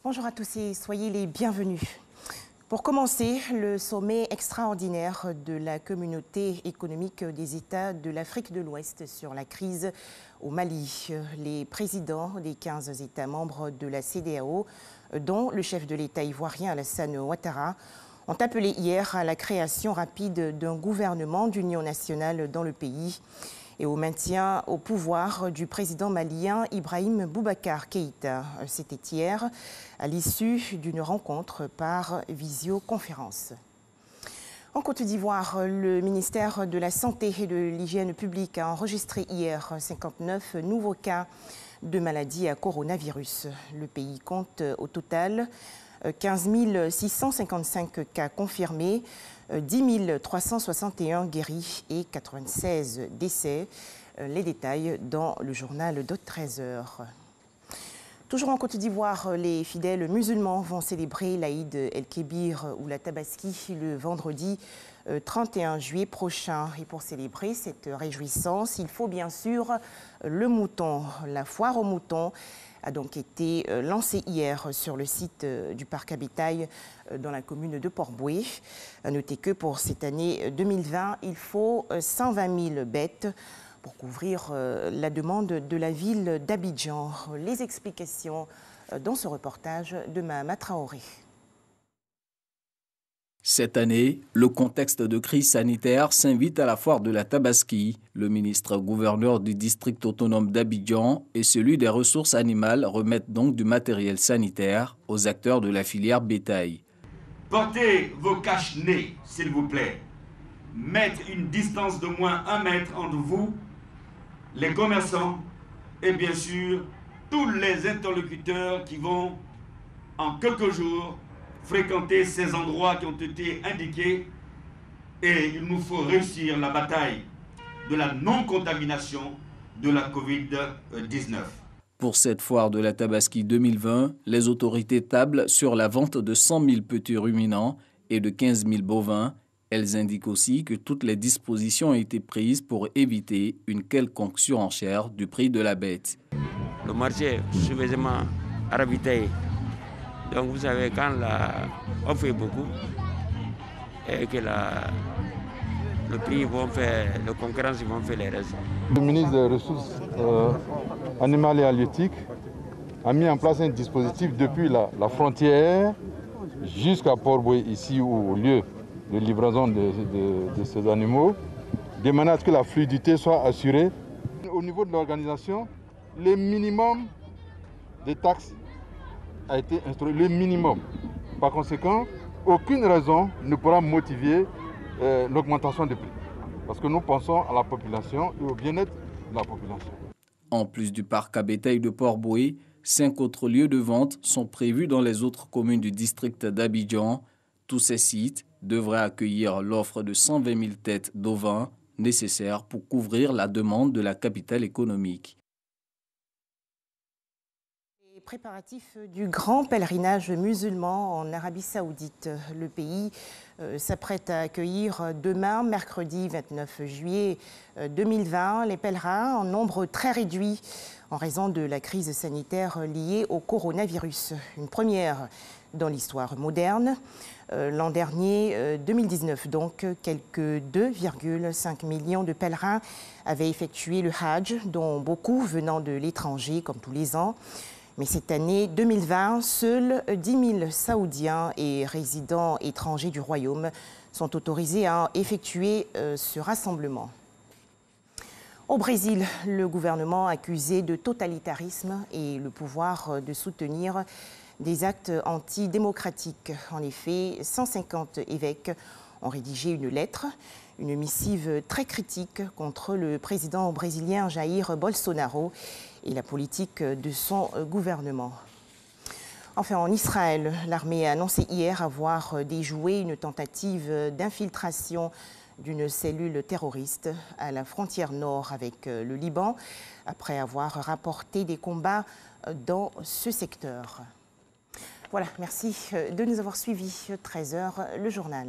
Bonjour à tous et soyez les bienvenus. Pour commencer, le sommet extraordinaire de la communauté économique des États de l'Afrique de l'Ouest sur la crise au Mali. Les présidents des 15 États membres de la CEDEAO, dont le chef de l'État ivoirien Alassane Ouattara, ont appelé hier à la création rapide d'un gouvernement d'union nationale dans le pays et au maintien au pouvoir du président malien Ibrahim Boubacar Keïta. C'était hier, à l'issue d'une rencontre par visioconférence. En Côte d'Ivoire, le ministère de la Santé et de l'Hygiène publique a enregistré hier 59 nouveaux cas de maladie à coronavirus. Le pays compte au total 15 655 cas confirmés, 10 361 guéris et 96 décès. Les détails dans le journal de 13 heures. Toujours en Côte d'Ivoire, les fidèles musulmans vont célébrer l'Aïd el-Kébir ou la Tabaski le vendredi 31 juillet prochain. Et pour célébrer cette réjouissance, il faut bien sûr le mouton. La foire aux moutons a donc été lancée hier sur le site du parc à bétail dans la commune de Port-Bouët. À noter que pour cette année 2020, il faut 120 000 bêtes pour couvrir la demande de la ville d'Abidjan. Les explications dans ce reportage de Mahama Traoré. Cette année, le contexte de crise sanitaire s'invite à la foire de la Tabaski. Le ministre-gouverneur du district autonome d'Abidjan et celui des ressources animales remettent donc du matériel sanitaire aux acteurs de la filière bétail. Portez vos cache-nez, s'il vous plaît. Mettez une distance d'au moins 1 mètre entre vous, les commerçants et bien sûr tous les interlocuteurs qui vont en quelques jours fréquenter ces endroits qui ont été indiqués, et il nous faut réussir la bataille de la non-contamination de la Covid-19. Pour cette foire de la Tabaski 2020, les autorités tablent sur la vente de 100 000 petits ruminants et de 15 000 bovins. Elles indiquent aussi que toutes les dispositions ont été prises pour éviter une quelconque surenchère du prix de la bête. Le marché est suffisamment ravitaillé. Donc vous savez, quand on fait beaucoup et que le prix vont faire, la concurrence vont faire les restes. Le ministre des Ressources animales et halieutiques a mis en place un dispositif depuis la frontière jusqu'à Port-Bouët, ici au lieu de livraison de ces animaux, de manière à ce que la fluidité soit assurée. Au niveau de l'organisation, le minimum de taxes a été instauré, le minimum. Par conséquent, aucune raison ne pourra motiver l'augmentation des prix. Parce que nous pensons à la population et au bien-être de la population. En plus du parc à bétail de Port-Bouët, 5 autres lieux de vente sont prévus dans les autres communes du district d'Abidjan. Tous ces sites devraient accueillir l'offre de 120 000 têtes d'ovins nécessaires pour couvrir la demande de la capitale économique. Les préparatifs du grand pèlerinage musulman en Arabie Saoudite. Le pays s'apprête à accueillir demain, mercredi 29 juillet 2020, les pèlerins en nombre très réduit en raison de la crise sanitaire liée au coronavirus. Une première dans l'histoire moderne. L'an dernier, 2019 donc, quelques 2,5 millions de pèlerins avaient effectué le Hajj, dont beaucoup venant de l'étranger, comme tous les ans. Mais cette année 2020, seuls 10 000 Saoudiens et résidents étrangers du Royaume sont autorisés à effectuer ce rassemblement. Au Brésil, le gouvernement accusé de totalitarisme et le pouvoir de soutenir des actes antidémocratiques. En effet, 150 évêques ont rédigé une lettre, une missive très critique contre le président brésilien Jair Bolsonaro et la politique de son gouvernement. Enfin, en Israël, l'armée a annoncé hier avoir déjoué une tentative d'infiltration d'une cellule terroriste à la frontière nord avec le Liban, après avoir rapporté des combats dans ce secteur. Voilà, merci de nous avoir suivis. 13h, le journal.